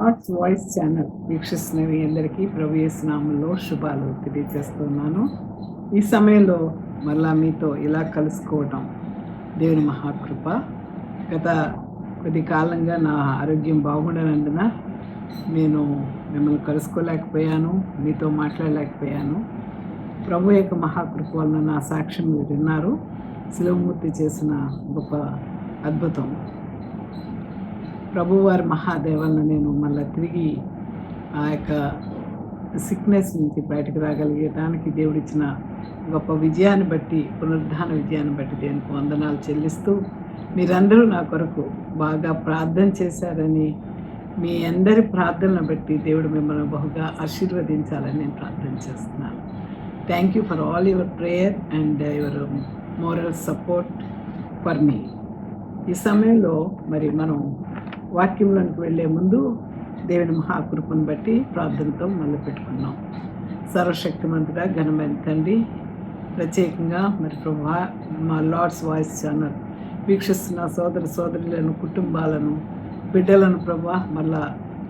Lord's voice channel వీక్షిస్తున్న మీ అందరికీ ప్రభు యేసు నామములో శుభాలు తెలియజేస్తున్నాను. ఈ సమయంలో మళ్ళా మీతో ఇలా కలుసుకోవటం దేవుని మహాకృప. గత కొద్ది కాలంగా నా ఆరోగ్యం బాగుండనందున నేను మిమ్మల్ని కలుసుకోలేకపోయాను, మీతో మాట్లాడలేకపోయాను. ప్రభు యొక్క మహాకృప వలన నా సాక్ష్యం మీరు విన్నారు. శిలువమూర్తి చేసిన గొప్ప అద్భుతం. ప్రభువారి మహాదేవలను నేను మళ్ళీ తిరిగి ఆ యొక్క సిక్నెస్ నుంచి బయటకు రాగలిగడానికి దేవుడిచ్చిన గొప్ప విజయాన్ని బట్టి, పునరుద్ధాన విజయాన్ని బట్టి దేవునికి వందనాలు చెల్లిస్తూ, మీరందరూ నా కొరకు బాగా ప్రార్థన చేశారని, మీ అందరి ప్రార్థనను బట్టి దేవుడు మిమ్మల్ని బహుగా ఆశీర్వదించాలని నేను ప్రార్థన చేస్తున్నాను. Thank you for all your prayer and your moral support for me. ఈ సమయంలో మరి మనం వాక్యంలోనికి వెళ్ళే ముందు దేవుని మహాకృపను బట్టి ప్రార్థనతో మొదలు పెట్టుకున్నాం. సర్వశక్తిమంతుడా, ఘనమైన తండ్రి, ప్రత్యేకంగా మరి ప్రభా మా లార్డ్స్ వాయిస్ ఛానల్ వీక్షిస్తున్న సోదర సోదరులను, కుటుంబాలను, బిడ్డలను ప్రభా మళ్ళా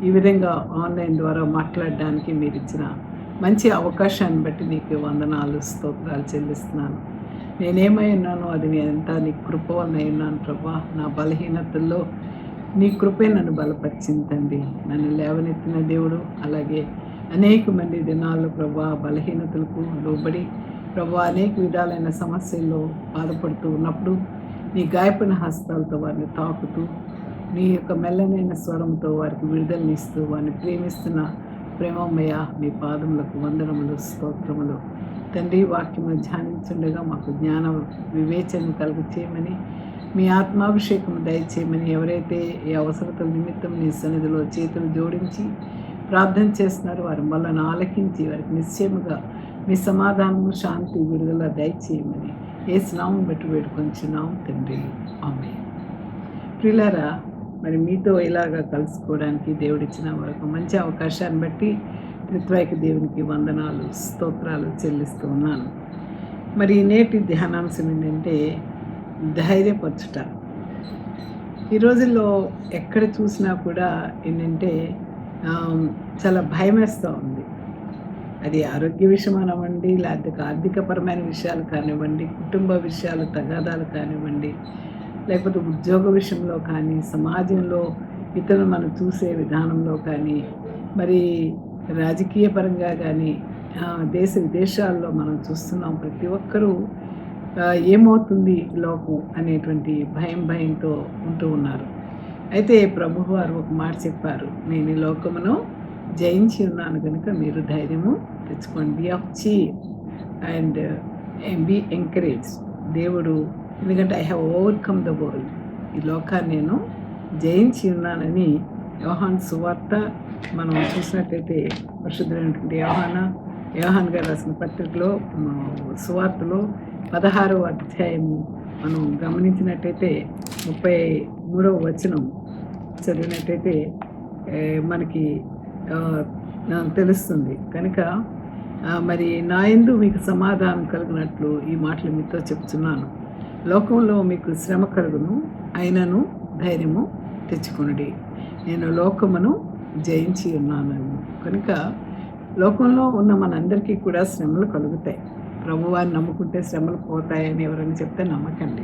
ఈ విధంగా ఆన్లైన్ ద్వారా మాట్లాడడానికి మీరు ఇచ్చిన మంచి అవకాశాన్ని బట్టి నీకు వందనాలు, స్తోత్రాలు చెల్లిస్తున్నాను. నేనేమై ఉన్నానో అది నేనంతా నీ కృప వలన ఉన్నాను ప్రభా. నా బలహీనతల్లో నీ కృపే నన్ను బలపరిచింది తండ్రి. నన్ను లేవనెత్తిన దేవుడు, అలాగే అనేక మంది దినాల్లో ప్రభా బలహీనతలకు లోబడి ప్రభా అనేక విధాలైన సమస్యల్లో బాధపడుతూ ఉన్నప్పుడు నీ గాయపడిన హస్తాలతో వారిని తాకుతూ, నీ యొక్క మెల్లనైన స్వరంతో వారికి విడుదలనిస్తూ, వారిని ప్రేమిస్తున్న ప్రేమమయ్య మీ పాదములకు వందనములు, స్తోత్రములు తండ్రి. వాక్యము ధ్యానించుండగా మాకు జ్ఞాన వివేచన కలుగు చేయమని, మీ ఆత్మాభిషేకం దయచేయమని, ఎవరైతే ఈ అవసరతల నిమిత్తం నీ సన్నిధిలో చేతులు జోడించి ప్రార్థన చేస్తున్నారో వారి వలన ఆలకించి వారికి నిశ్చయముగా మీ సమాధానము, శాంతి, విడుదల దయచేయమని యేసు నామమును బట్టి వేడుకొంచున్నాం తండ్రి, ఆమేన్. ప్రియులారా, మరి మీతో ఇలాగా కలుసుకోవడానికి దేవుడిచ్చిన ఒక మంచి అవకాశాన్ని బట్టి త్రిత్వైక దేవునికి వందనాలు, స్తోత్రాలు చెల్లిస్తూ ఉన్నాను. మరి నేటి ధ్యానాంశం ఏంటంటే ధైర్యపరచుట. ఈ రోజుల్లో ఎక్కడ చూసినా కూడా ఏంటంటే చాలా భయం వేస్తూ ఉంది. అది ఆరోగ్య విషయం అనివ్వండి, లేకపోతే ఆర్థికపరమైన విషయాలు కానివ్వండి, కుటుంబ విషయాలు, తగాదాలు కానివ్వండి, లేకపోతే ఉద్యోగ విషయంలో కానీ, సమాజంలో ఇతరులు మనం చూసే విధానంలో కానీ, మరి రాజకీయ పరంగా కానీ, దేశ విదేశాల్లో మనం చూస్తున్నాం. ప్రతి ఒక్కరూ ఏమవుతుంది లోకం అనేటువంటి భయంతో ఉంటూ ఉన్నారు. అయితే ప్రభువు వారు ఒక మాట చెప్పారు, నేను ఈ లోకమును జయించి ఉన్నాను కనుక మీరు ధైర్యము తెచ్చుకోండి. Be of cheer and be encourage. దేవుడు, ఎందుకంటే I have overcome the world, ఈ లోకాన్ని నేను జయించి ఉన్నానని యోహాను సువార్త మనం చూసినట్లయితే, పరిశుద్ధమైనటువంటి యోహాన్ గారు రాసిన పత్రికలో సువార్తలో 16వ అధ్యాయము మనం గమనించినట్టయితే 33వ వచనం చదివినట్టయితే మనకి తెలుస్తుంది. కనుక మరి నా యందు మీకు సమాధానం కలిగినట్లు ఈ మాటలు మీతో చెప్తున్నాను. లోకంలో మీకు శ్రమ కలుగును, అయినను ధైర్యము తెచ్చుకొనుడి, నేను లోకమును జయించి ఉన్నాను. కనుక లోకంలో ఉన్న మనందరికీ కూడా శ్రమలు కలుగుతాయి. ప్రభువాన్ని నమ్ముకుంటే శ్రమలు పోతాయని ఎవరైనా చెప్తే నమ్మకండి.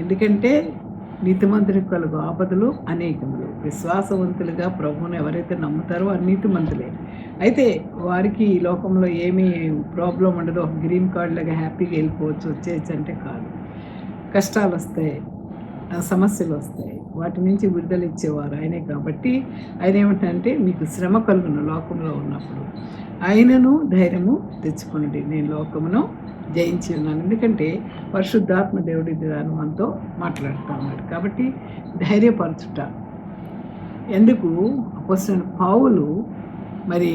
ఎందుకంటే నీతిమంతులకు కలుగు ఆపదలు అనేకములు. విశ్వాసవంతులుగా ప్రభువుని ఎవరైతే నమ్ముతారో వారు నీతిమంతులే. అయితే వారికి ఈ లోకంలో ఏమీ ప్రాబ్లం ఉండదు. ఒక గ్రీన్ కార్డ్ లాగా హ్యాపీగా వెళ్ళిపోవచ్చు, వచ్చేయచ్చు అంటే కాదు. కష్టాలు వస్తాయి, సమస్యలు వస్తాయి, వాటి నుంచి విడుదల ఇచ్చేవారు ఆయనే. కాబట్టి ఆయన ఏమిటంటే మీకు శ్రమ కలుగును లోకంలో ఉన్నప్పుడు, ఆయనను ధైర్యము తెచ్చుకోండి, నేను లోకమును జయించి ఉన్నాను. ఎందుకంటే పరిశుద్ధాత్మ దేవుడి దాని మనతో మాట్లాడుతూ ఉన్నాడు. కాబట్టి ధైర్యపరచుట. ఎందుకు అపోస్తలుడైన పౌలు మరి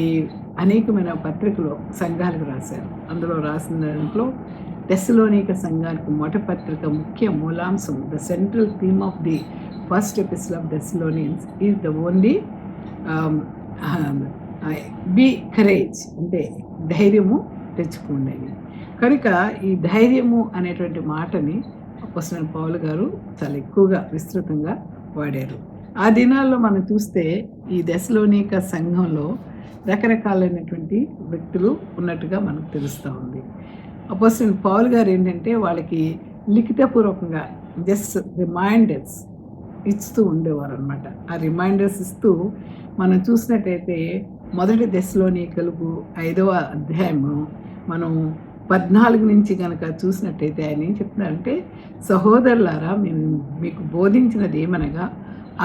అనేకమైన పత్రికలో సంఘాలకు రాశారు. అందులో రాసిన దాంట్లో తెస్సలోనిక సంఘానికి మొదటి పత్రిక ముఖ్య మూలాంశం, the central theme of the first epistle of Thessalonians is the only be courage, అంటే ధైర్యము తెచ్చుకోండి. కనుక ఈ ధైర్యము అనేటువంటి మాటని అపోస్తలుడైన పౌలు గారు చాలా ఎక్కువగా విస్తృతంగా వాడారు. ఆ దినాల్లో మనం చూస్తే ఈ దశలోనిక సంఘంలో రకరకాలైనటువంటి వ్యక్తులు ఉన్నట్టుగా మనకు తెలుస్తూ ఉంది. అపోస్తలుడైన పౌలు గారు ఏంటంటే వాళ్ళకి లిఖితపూర్వకంగా జస్ట్ రిమైండర్స్ ఇస్తూ ఉండేవారనమాట. ఆ రిమైండర్స్ ఇస్తూ మనం చూసినట్టయితే మొదటి దశలోనికలకు 5వ అధ్యాయము మనం 14 నుంచి గనక చూసినట్టయితే ఆయన ఏం చెప్తున్నారంటే, సహోదరులారా మేము మీకు బోధించినది ఏమనగా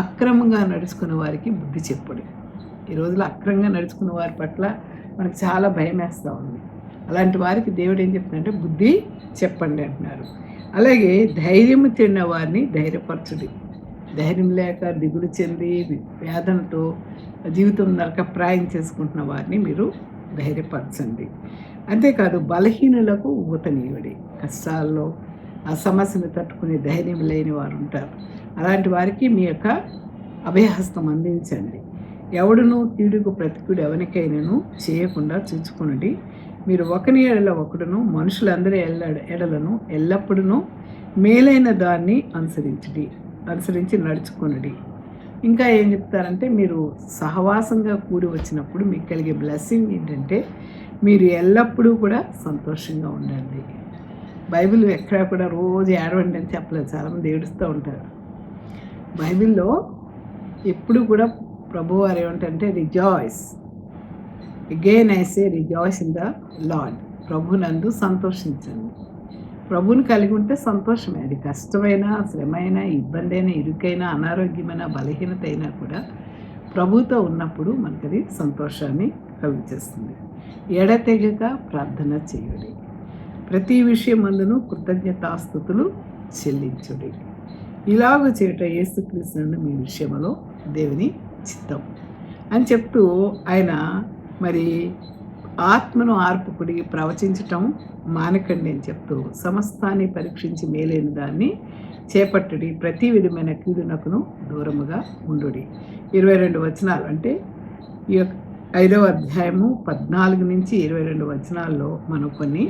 అక్రమంగా నడుచుకునే వారికి బుద్ధి చెప్పుడి. ఈ రోజుల్లో అక్రమంగా నడుచుకున్న వారి పట్ల మనకు చాలా భయమేస్తూ ఉంది. అలాంటి వారికి దేవుడు ఏం చెప్తున్నారంటే బుద్ధి చెప్పండి అంటున్నారు. అలాగే ధైర్యము తిన్న వారిని ధైర్యపరచుడి. ధైర్యం లేక దిగులు చెంది వేదనతో జీవితం నరకప్రాయం చేసుకుంటున్న వారిని మీరు ధైర్యపరచండి. అంతేకాదు బలహీనులకు ఊతనీయుడి. కష్టాల్లో ఆ సమస్యను తట్టుకునే ధైర్యం లేని వారు ఉంటారు. అలాంటి వారికి మీ యొక్క అభయహస్తం అందించండి. ఎవడును కీడుకు ప్రతికూడు ఎవరికైనాను చేయకుండా చూచుకొనుడి. మీరు ఒకని ఎడల ఒకడును మనుషులందరి ఎడలను ఎల్లప్పుడూ మేలైన దాన్ని అనుసరించి నడుచుకొనుడి. ఇంకా ఏం చెప్తారంటే, మీరు సహవాసంగా కూడి వచ్చినప్పుడు మీకు కలిగే బ్లెస్సింగ్ ఏంటంటే మీరు ఎల్లప్పుడూ కూడా సంతోషంగా ఉండండి. బైబిల్ ఎక్కడా కూడా రోజు ఏడవండి అని చెప్పలేదు. చాలామంది ఏడుస్తూ ఉంటారు. బైబిల్లో ఎప్పుడు కూడా ప్రభువారు ఏమంటే rejoice, again I say rejoice in the lord. ప్రభునందు సంతోషించండి. ప్రభుని కలిగి ఉంటే సంతోషమే. అది కష్టమైన, శ్రమైన, ఇబ్బంది అయినా, ఇరుకైనా, అనారోగ్యమైన, బలహీనత అయినా కూడా ప్రభుతో ఉన్నప్పుడు మనకు అది సంతోషాన్ని కలుగజేస్తుంది. ఎడతెగక ప్రార్థన చేయుడి. ప్రతి విషయమందును కృతజ్ఞతాస్తుతులు చెల్లించుడి. ఇలాగ చేయట యేసుక్రీస్తు మీ విషయంలో దేవుని చిత్తం అని చెప్తూ ఆయన మరి ఆత్మను ఆర్పుకుడి, ప్రవచించటం మానకండి అని చెప్తూ సమస్తాన్ని పరీక్షించి మేలైన దాన్ని చేపట్టుడి, ప్రతి విధమైన కీడునకును దూరముగా ఉండుడి. 22 వచనాలు అంటే ఈ యొక్క 5వ అధ్యాయము 14 నుంచి 22 వచనాల్లో మనం కొన్ని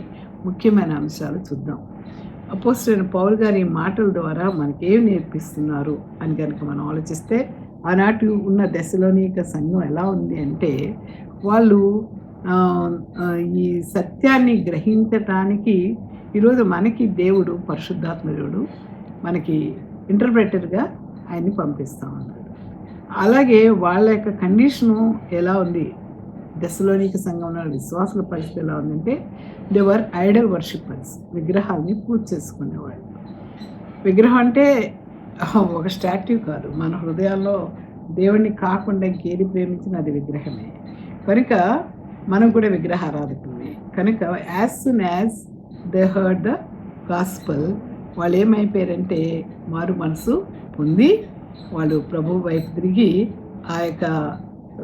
ముఖ్యమైన అంశాలు చూద్దాం. అపోస్తలుడైన పౌలు గారి మాటల ద్వారా మనకేం నేర్పిస్తున్నారు అని కనుక మనం ఆలోచిస్తే, ఆనాటి ఉన్న దశలోనిక సంఘం ఎలా ఉంది అంటే వాళ్ళు ఈ సత్యాన్ని గ్రహించటానికి ఈరోజు మనకి దేవుడు పరిశుద్ధాత్మ దేవుడు మనకి ఇంటర్ప్రెటర్గా ఆయన్ని పంపిస్తూ ఉన్నాడు. అలాగే వాళ్ళ యొక్క కండిషను ఎలా ఉంది, దశలోనిక సంఘంలో విశ్వాసుల పరిస్థితి ఎలా ఉందంటే దే వర్ ఐడల్ వర్షిపర్స్. విగ్రహాలని పూజ చేసుకునేవాళ్ళు. విగ్రహం అంటే ఒక స్టాట్యూ కాదు. మన హృదయాల్లో దేవుణ్ణి కాకుండా ఇంకేది ప్రేమించిన అది విగ్రహమే. కనుక మనం కూడా విగ్రహారాధకులమే. కనుక as soon as they heard the gospel వాళ్ళు ఏమైపోయారంటే మారు మనసు పొంది వాళ్ళు ప్రభు వైపు తిరిగి ఆ యొక్క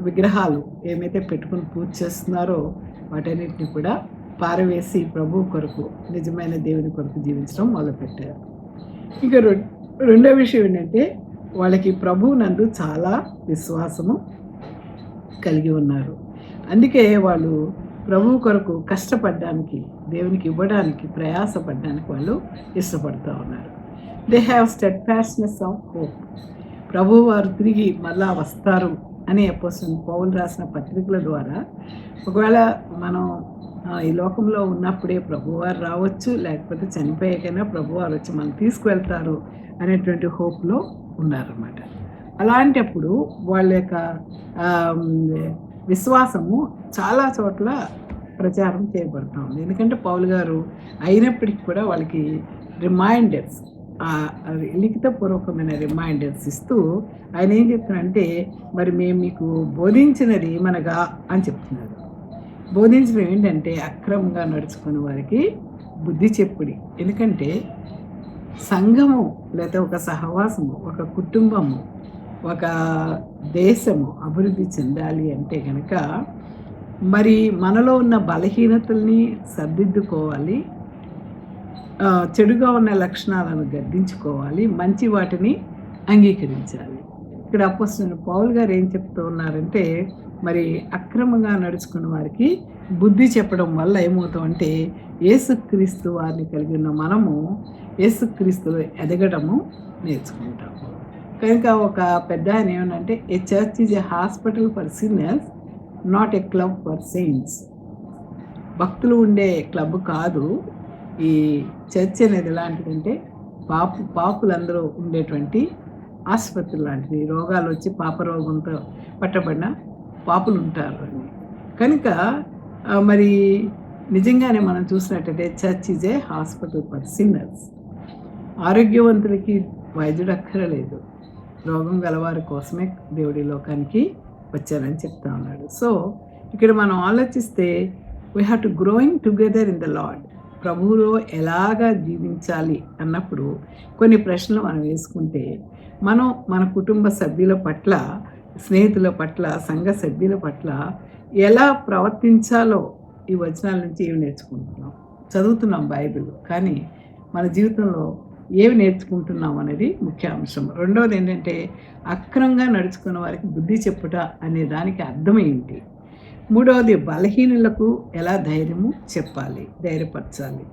విగ్రహాలు ఏమైతే పెట్టుకుని పూజ చేస్తున్నారో వాటన్నిటిని కూడా పారవేసి ప్రభు కొరకు, నిజమైన దేవుని కొరకు జీవించడం మొదలుపెట్టారు. ఇక రెండో విషయం ఏంటంటే వాళ్ళకి ప్రభువు నందు చాలా విశ్వాసము కలిగి ఉన్నారు. అందుకే వాళ్ళు ప్రభువు కొరకు కష్టపడడానికి, దేవునికి ఇవ్వడానికి, ప్రయాసపడడానికి వాళ్ళు ఇష్టపడుతూ ఉన్నారు. They have steadfastness of hope. ప్రభు వారు తిరిగి మళ్ళా వస్తారు అని అపోస్తలుడైన పౌలు రాసిన పత్రికల ద్వారా, ఒకవేళ మనం ఈ లోకంలో ఉన్నప్పుడే ప్రభువారు రావచ్చు, లేకపోతే చనిపోయాకైనా ప్రభువారు వచ్చి మనం తీసుకువెళ్తారు అనేటువంటి హోప్లో ఉన్నారన్నమాట. అలాంటప్పుడు వాళ్ళ యొక్క విశ్వాసము చాలా చోట్ల ప్రచారం చేయబడుతూ ఉంది. ఎందుకంటే పౌలు గారు అయినప్పటికీ కూడా వాళ్ళకి రిమైండర్స్, లిఖితపూర్వకమైన రిమైండర్స్ ఇస్తూ ఆయన ఏం చెప్తున్నారంటే, మరి మేము మీకు బోధించినది ఏమనగా అని చెప్తున్నారు. బోధించడం ఏంటంటే అక్రమంగా నడుచుకునే వారికి బుద్ధి చెప్పుడి. ఎందుకంటే సంఘము లేదా ఒక సహవాసము, ఒక కుటుంబము, ఒక దేశము అభివృద్ధి చెందాలి అంటే కనుక మరి మనలో ఉన్న బలహీనతల్ని సర్దిద్దుకోవాలి, చెడుగా ఉన్న లక్షణాలను గద్దించుకోవాలి, మంచి వాటిని అంగీకరించాలి. ఇక్కడ అపోస్తలుడైన పౌలు గారు ఏం చెప్తూ ఉన్నారంటే, మరి అక్రమంగా నడుచుకున్న వారికి బుద్ధి చెప్పడం వల్ల ఏమవుతామంటే యేసుక్రీస్తు వారిని కలిగి ఉన్న మనము యేసుక్రీస్తులో ఎదగడము నేర్చుకుంటాము. కనుక ఒక పెద్దాయన ఏమనంటే, "a church is a hospital for sinners, not a club for saints." భక్తులు ఉండే క్లబ్ కాదు. ఈ చర్చ్ అనేది ఎలాంటిదంటే, పాపులందరూ ఉండేటువంటి ఆసుపత్రి లాంటిది. రోగాలొచ్చి పాపరోగంతో పట్టబడిన పాపులుంటారు అని. కనుక మరి నిజంగానే మనం చూసినట్టయితే church is a hospital for sinners. ఆరోగ్యవంతులకి వైద్యుడు అక్కరలేదు. రోగం గలవారి కోసమే దేవుడి లోకానికి వచ్చారని చెప్తా ఉన్నాడు. సో, ఇక్కడ మనం ఆలోచిస్తే we have to growing together in the lord. ప్రభువులో ఎలాగా జీవించాలి అన్నప్పుడు కొన్ని ప్రశ్నలు మనం వేసుకుంటే, మనం మన కుటుంబ సభ్యుల పట్ల, స్నేహితుల పట్ల, సంఘ సభ్యుల పట్ల ఎలా ప్రవర్తించాలో ఈ వచనాల నుంచి ఏమి నేర్చుకుంటున్నాం? చదువుతున్నాం బైబిల్. కానీ మన జీవితంలో ఏమి నేర్చుకుంటున్నాం అనేది ముఖ్య అంశం. రెండవది ఏంటంటే, అక్రమంగా నడుచుకున్న వారికి బుద్ధి చెప్పుట అనే దానికి అర్థం ఏంటి? మూడవది బలహీనులకు ఎలా ధైర్యము చెప్పాలి, ధైర్యపరచాలి.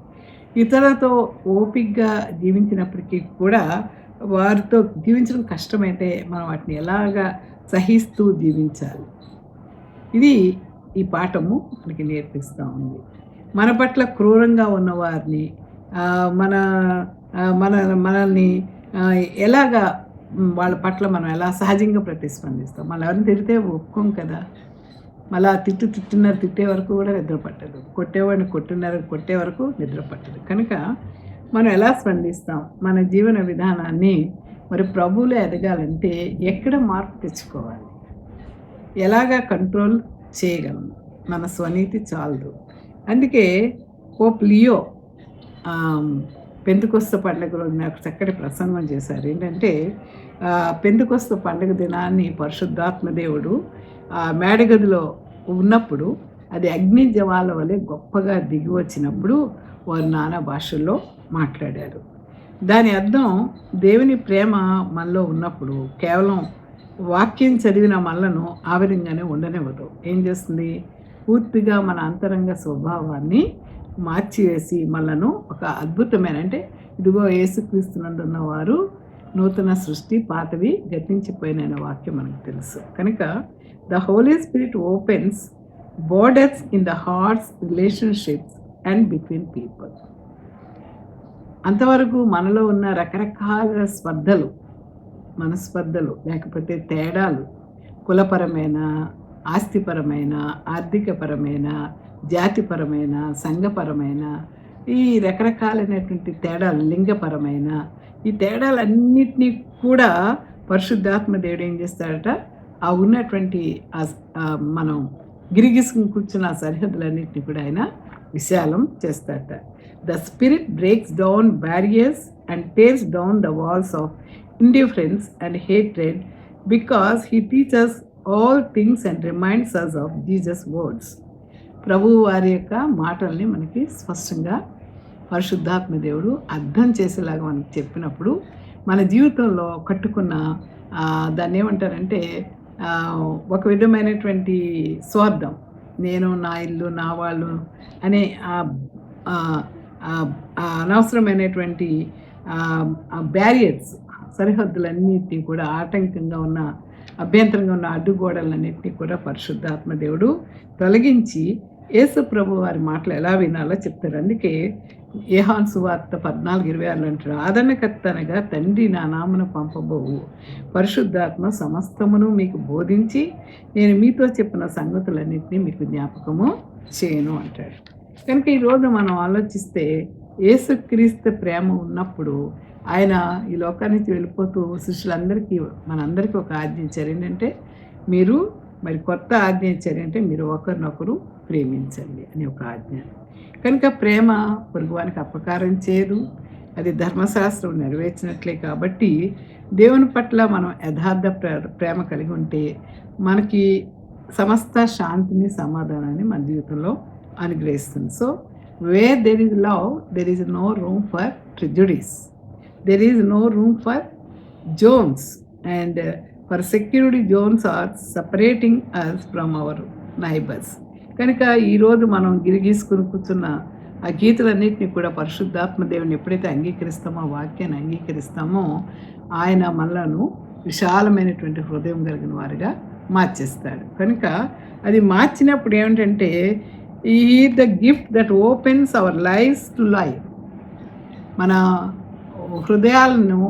ఇతరులతో ఓపికగా జీవించినప్పటికీ కూడా వారితో జీవించడం కష్టమైతే మనం వాటిని ఎలాగా సహిస్తూ జీవించాలి. ఇది ఈ పాఠము మనకి నేర్పిస్తూ ఉంది. మన పట్ల క్రూరంగా ఉన్నవారిని మన మన మనల్ని ఎలాగా వాళ్ళ పట్ల మనం ఎలా సహజంగా ప్రతిస్పందిస్తాం. మనం ఎవరిని తిడితే ఒప్పుకోం కదా. మళ్ళీ తిట్టినారు తిట్టే వరకు కూడా నిద్ర పట్టదు. కొట్టేవాడిని కొట్టే వరకు నిద్ర పట్టదు. కనుక మనం ఎలా స్పందిస్తాం? మన జీవన విధానాన్ని మరి ప్రభువులో ఎదగాలంటే ఎక్కడ మార్పు తెచ్చుకోవాలి? ఎలాగా కంట్రోల్ చేయగలం? మన స్వనీతి చాలదు. అందుకే పోప్ లియో పెంతెకొస్తు పండుగలో నాకు చక్కటి ప్రసంగం చేశారు. ఏంటంటే, పెంతెకొస్తు పండుగ దినాన్ని పరిశుద్ధాత్మ దేవుడు మేడగదిలో ఉన్నప్పుడు అది అగ్ని జ్వాల వలె గొప్పగా దిగి వచ్చినప్పుడు వారు నానా భాషల్లో మాట్లాడారు. దాని అర్థం దేవుని ప్రేమ మనలో ఉన్నప్పుడు కేవలం వాక్యం చదివిన మనలను ఆ విధంగానే ఉండనివ్వదు. ఏం చేస్తుంది? పూర్తిగా మన అంతరంగ స్వభావాన్ని మార్చివేసి మనలను ఒక అద్భుతమైన, అంటే ఇదిగో యేసుక్రీస్తునందున్న వారు నూతన సృష్టి, పాతవి గతించిపోయిన వాక్యం మనకు తెలుసు. కనుక the Holy Spirit opens borders in the hearts, relationships and between people. అంతవరకు మనలో ఉన్న రకరకాల స్పర్ధలు, మనస్పర్ధలు, లేకపోతే తేడాలు, కులపరమైన, ఆస్తిపరమైన, ఆర్థికపరమైన, జాతిపరమైన, సంఘపరమైన, ఈ రకరకాలైనటువంటి తేడాలు, లింగపరమైన ఈ తేడాలన్నిటినీ కూడా పరిశుద్ధాత్మ దేవుడు ఏం చేస్తాడట? ఆ ఉన్నటువంటి మనం గిరిగిసుకుని కూర్చున్న ఆ సరిహద్దులన్నింటినీ కూడా ఆయన విశాలం చేస్తాడట. The spirit breaks down barriers and tears down the walls of indifference and hatred because he teaches all things and reminds us of Jesus words. ప్రభువు వారి యొక్క మాటల్ని మనకి స్పష్టంగా పరిశుద్ధాత్మ దేవుడు అర్థం చేసేలాగా మనకి చెప్పినప్పుడు మన జీవితంలో కట్టుకున్న దాన్ని ఏమంటారంటే ఒక విధమైనటువంటి స్వార్థం, నేను, నా ఇల్లు, నా వాళ్ళు అనే అనవసరమైనటువంటి బ్యారియర్స్, సరిహద్దులన్నిటినీ కూడా ఆటంకంగా ఉన్న, అభ్యంతరంగా ఉన్న అడ్డుగోడలన్నింటినీ కూడా పరిశుద్ధాత్మ దేవుడు తొలగించి యేసు ప్రభు వారి మాటలు ఎలా వినాలో చెప్తారు. అందుకే యోహాను సువార్త 14:26 అంటారు, ఆదరణకర్త అనగా తండ్రి నా నామమున పంపబోవు పరిశుద్ధాత్మ సమస్తమును మీకు బోధించి నేను మీతో చెప్పిన సంగతులన్నింటినీ మీకు జ్ఞాపకము చేయను అంటాడు. కనుక ఈరోజు మనం ఆలోచిస్తే యేసుక్రీస్తు ప్రేమ ఉన్నప్పుడు ఆయన ఈ లోకానికి వెళ్ళిపోతూ శిష్యులందరికీ, మనందరికీ ఒక ఆజ్ఞ ఇచ్చారు. ఏంటంటే, మీరు మరి కొత్త ఆజ్ఞ ఇచ్చారు అంటే మీరు ఒకరినొకరు ప్రేమించండి అని ఒక ఆజ్ఞ. కనుక ప్రేమ పొరుగువానికి అపకారం చేయదు, అది ధర్మశాస్త్రం నెరవేర్చినట్లే. కాబట్టి దేవుని పట్ల మనం యథార్థ ప్రేమ కలిగి ఉంటే మనకి సమస్త శాంతిని, సమాధానాన్ని మన జీవితంలో అనుగ్రహిస్తుంది. So where there is love there is no room for prejudice, there is no room for zones and for security zones are separating us from our neighbours. కనుక ఈరోజు మనం గిరిగీసుకుని కూర్చున్న ఆ గీతలన్నింటినీ కూడా పరిశుద్ధాత్మ దేవుని ఎప్పుడైతే అంగీకరిస్తామో, వాక్యాన్ని అంగీకరిస్తామో, ఆయన మనలను విశాలమైనటువంటి హృదయం కలిగిన వారిగా మార్చేస్తాడు. కనుక అది మార్చినప్పుడు ఏమిటంటే, ఈ the gift that opens our lives to life. మన హృదయాలను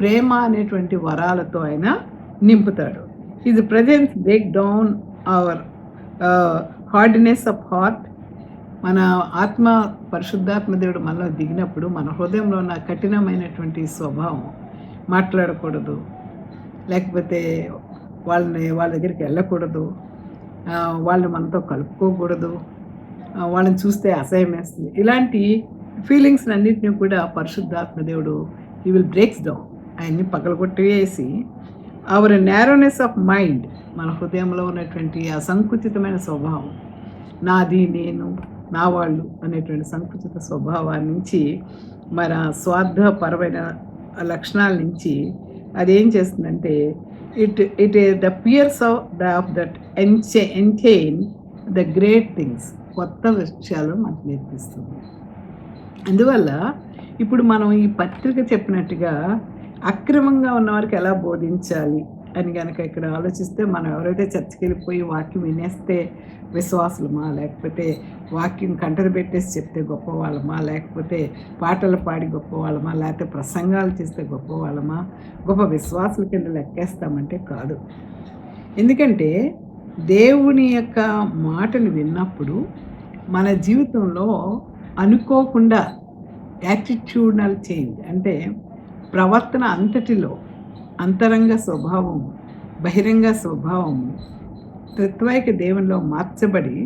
ప్రేమ అనేటువంటి వరాలతో ఆయన నింపుతాడు. His presence break down our hardness of heart. మన ఆత్మ పరిశుద్ధాత్మ దేవుడు మనలో దిగినప్పుడు మన హృదయంలో ఉన్న కఠినమైనటువంటి స్వభావం, మాట్లాడకూడదు, లేకపోతే వాళ్ళ దగ్గరికి వెళ్ళకూడదు, వాళ్ళు మనతో కలుపుకోకూడదు, వాళ్ళని చూస్తే అసహ్యం వేస్తుంది, ఇలాంటి ఫీలింగ్స్ అన్నింటినీ కూడా పరిశుద్ధాత్మ దేవుడు హీ విల్ బ్రేక్స్ డౌన్, ఆయన్ని పగలగొట్టేసి అవర్ నేరోనెస్ ఆఫ్ మైండ్, మన హృదయంలో ఉన్నటువంటి ఆ సంకుచితమైన స్వభావం, నాది, నేను, నా వాళ్ళు అనేటువంటి సంకుచిత స్వభావాన్ని నుంచి, మన స్వార్థపరమైన లక్షణాల నుంచి అదేం చేస్తుందంటే it the pierce of that attain the great things, కొత్త విషయాలు మనకు నేర్పిస్తుంది. అందువల్ల ఇప్పుడు మనం ఈ పత్రిక చెప్పినట్టుగా అక్రమంగా ఉన్నవారికి ఎలా బోధించాలి అని కనుక ఇక్కడ ఆలోచిస్తే, మనం ఎవరైతే చర్చికి వెళ్ళిపోయి వాక్యం వినేస్తే విశ్వాసులమా, లేకపోతే వాక్యం కంటలు పెట్టేసి చెప్తే గొప్పవాళ్ళమా, లేకపోతే పాటలు పాడి గొప్పవాళ్ళమా, లేకపోతే ప్రసంగాలు చేస్తే గొప్పవాళ్ళమా, గొప్ప విశ్వాసుల కింద లెక్కేస్తామంటే కాదు. ఎందుకంటే దేవుని యొక్క మాటలు విన్నప్పుడు మన జీవితంలో అనుకోకుండా యాటిట్యూడనల్ చేంజ్, అంటే ప్రవర్తన అంతటిలో అంతరంగ స్వభావం, బహిరంగ స్వభావం త్రిత్వైక దేవునిలో మార్చబడి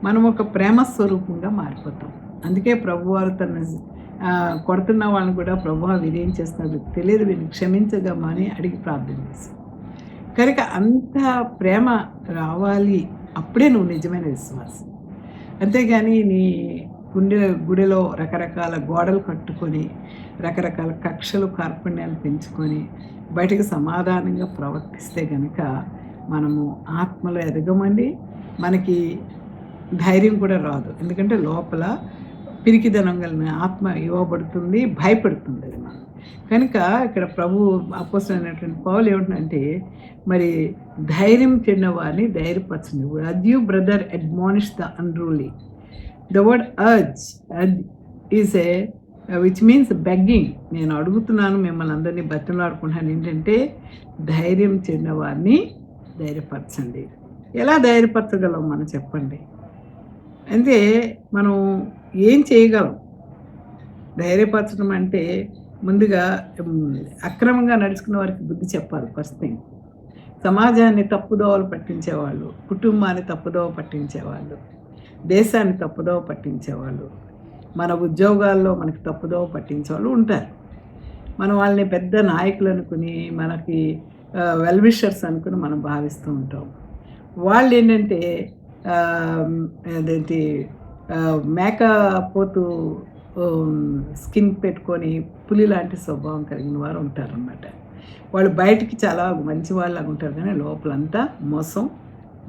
మనం ఒక ప్రేమ స్వరూపంగా మారిపోతాం. అందుకే ప్రభువారు తన కొడుతున్న వాళ్ళని కూడా ప్రభువా వీరేం చేస్తున్నారు తెలియదు, వీరిని క్షమించగమ్మా అని అడిగి ప్రార్థన చేశాం. కనుక అంత ప్రేమ రావాలి, అప్పుడే నువ్వు నిజమైన విశ్వాసం. అంతేగాని నీ గుడిలో రకరకాల గోడలు కట్టుకొని, రకరకాల కక్షలు కార్పణ్యాలు పెంచుకొని బయటకు సమాధానంగా ప్రవర్తిస్తే కనుక మనము ఆత్మలో ఎదగమండి, మనకి ధైర్యం కూడా రాదు. ఎందుకంటే లోపల పిరికిదనం కలిగిన ఆత్మ ఇవ్వబడుతుంది, భయపడుతుంది అది మనం. కనుక ఇక్కడ ప్రభు అపోస్తలుడైనటువంటి పౌలు ఏమంటున్నాడంటే, మరి ధైర్యం చెందిన వారిని ధైర్యపరచండి. Urge brother admonish the unruly. The word urge is which means begging. నేను అడుగుతున్నాను, మిమ్మల్ని అందరినీ బతిమలాడుకుంటున్నాను ఏంటంటే, ధైర్యం చెందిన వారిని ధైర్యపరచండి. ఎలా ధైర్యపరచగలం మనం చెప్పండి? అంటే మనం ఏం చేయగలం? ధైర్యపరచడం అంటే ముందుగా అక్రమంగా నడుచుకున్న వారికి బుద్ధి చెప్పాలి. ఫస్ట్ థింగ్, సమాజాన్ని తప్పుదోవలు పట్టించేవాళ్ళు, కుటుంబాన్ని తప్పుదోవ పట్టించేవాళ్ళు, దేశాన్ని తప్పుదోవ పట్టించేవాళ్ళు, మన ఉద్యోగాల్లో మనకి తప్పుదోవ పట్టించేవాళ్ళు ఉంటారు. మనం వాళ్ళని పెద్ద నాయకులు అనుకుని, మనకి వెల్విషర్స్ అనుకుని మనం భావిస్తూ ఉంటాం. వాళ్ళు ఏంటంటే అదేంటి మేకపోతు స్కిన్ పెట్టుకొని పులి లాంటి స్వభావం కలిగిన వారు ఉంటారన్నమాట. వాళ్ళు బయటికి చాలా మంచి వాళ్ళగా ఉంటారు, కానీ లోపలంతా మోసం,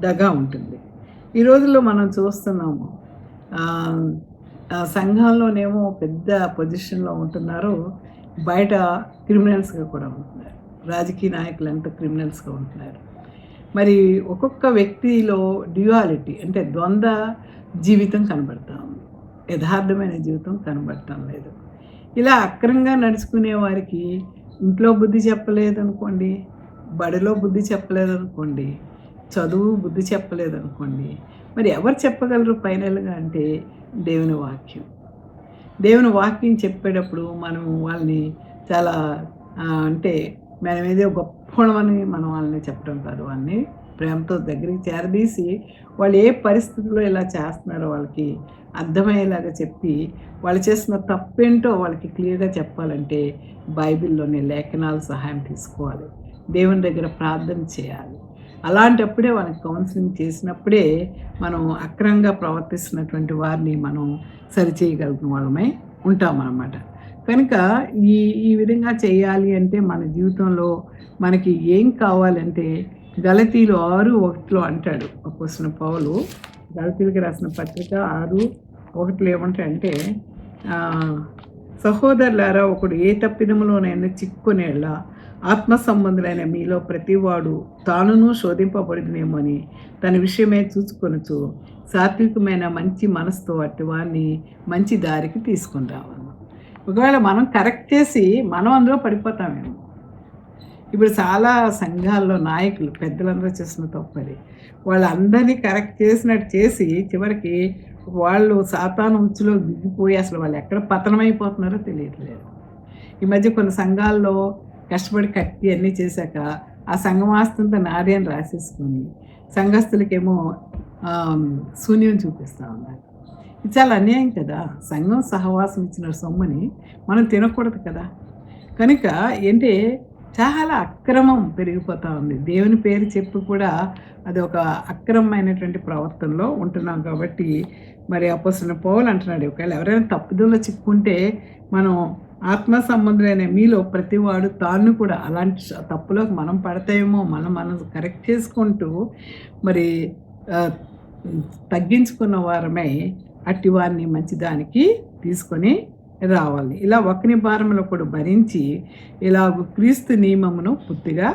దగా ఉంటుంది. ఈ రోజుల్లో మనం చూస్తున్నాము, సంఘంలోనేమో పెద్ద పొజిషన్లో ఉంటున్నారు, బయట క్రిమినల్స్గా కూడా ఉంటున్నారు. రాజకీయ నాయకులు ఎంత క్రిమినల్స్గా ఉంటున్నారు. మరి ఒక్కొక్క వ్యక్తిలో డ్యుయాలిటీ, అంటే ద్వంద్వ జీవితం కనబడతా ఉంది, యథార్థమైన జీవితం కనబడటం లేదు. ఇలా అక్రంగా నడుచుకునే వారికి ఇంట్లో బుద్ధి చెప్పలేదనుకోండి, బడిలో బుద్ధి చెప్పలేదనుకోండి, చదువు బుద్ధి చెప్పలేదనుకోండి, మరి ఎవరు చెప్పగలరు ఫైనల్గా అంటే దేవుని వాక్యం. దేవుని వాక్యం చెప్పేటప్పుడు మనం వాళ్ళని చాలా అంటే మనం ఏదో గొప్పమని మనం వాళ్ళని చెప్పడం కాదు, వాళ్ళని ప్రేమతో దగ్గరికి చేరదీసి వాళ్ళు ఏ పరిస్థితుల్లో ఇలా చేస్తున్నారో వాళ్ళకి అర్థమయ్యేలాగా చెప్పి, వాళ్ళు చేసిన తప్పేంటో వాళ్ళకి క్లియర్గా చెప్పాలంటే బైబిల్లోని లేఖనాల సహాయం తీసుకోవాలి, దేవుని దగ్గర ప్రార్థన చేయాలి. అలాంటప్పుడే వాళ్ళకి కౌన్సిలింగ్ చేసినప్పుడే మనం అక్రమంగా ప్రవర్తిస్తున్నటువంటి వారిని మనం సరిచేయగలిగిన వాళ్ళమై ఉంటామన్నమాట. కనుక ఈ విధంగా చేయాలి అంటే మన జీవితంలో మనకి ఏం కావాలంటే, గలతీలు 6:1 అంటాడు అపోస్తలుడైన పౌలు, గలతీయులకు రాసిన పత్రిక 6:1 ఏమంటాడంటే, సహోదరులారా, ఒకడు ఏ తప్పిదములోనైనా చిక్కునేలా ఆత్మ సంబంధులైన మీలో ప్రతివాడు తానును శోధింపబడినేమో అని తన విషయమే చూసుకొనుచు సాత్వికమైన మంచి మనసుతో అట్టి వారిని మంచి దారికి తీసుకుని రావాలి. ఒకవేళ మనం కరెక్ట్ చేసి మనం అందులో పడిపోతామేమో. ఇప్పుడు చాలా సంఘాల్లో నాయకులు పెద్దలందరూ చేసిన తప్పది. వాళ్ళందరినీ కరెక్ట్ చేసినట్టు చేసి చివరికి వాళ్ళు సాతాను ఉచ్చులో దిగిపోయి అసలు వాళ్ళు ఎక్కడ పతనమైపోతున్నారో తెలియట్లేదు. ఈ మధ్య కొన్ని సంఘాల్లో కష్టపడి కట్టి అన్నీ చేశాక ఆ సంఘం ఆస్తంతా నాదే అని రాసేసుకొని సంఘస్థులకేమో శూన్యం చూపిస్తూ ఉన్నారు. ఇది చాలా అన్యాయం కదా. సంఘం సహవాసం ఇచ్చిన సొమ్ముని మనం తినకూడదు కదా. కనుక ఏంటి చాలా అక్రమం పెరిగిపోతూ ఉంది. దేవుని పేరు చెప్పి కూడా అది ఒక అక్రమమైనటువంటి ప్రవర్తనలో ఉంటున్నాం కాబట్టి మరి అపోస్తలుడైన పౌలు అంటున్నాడు, ఒకవేళ ఎవరైనా తప్పుదోవలో చిక్కుంటే మనం ఆత్మ సంబంధులైన మీలో ప్రతివాడు తాను కూడా అలాంటి తప్పులోకి మనం పడతాయేమో మనం కరెక్ట్ చేసుకుంటూ మరి తగ్గించుకున్న వారమై అట్టి వారిని మంచిదానికి తీసుకొని రావాలి. ఇలా ఒకని భారములో కూడా భరించి ఇలా క్రీస్తు నియమమును పూర్తిగా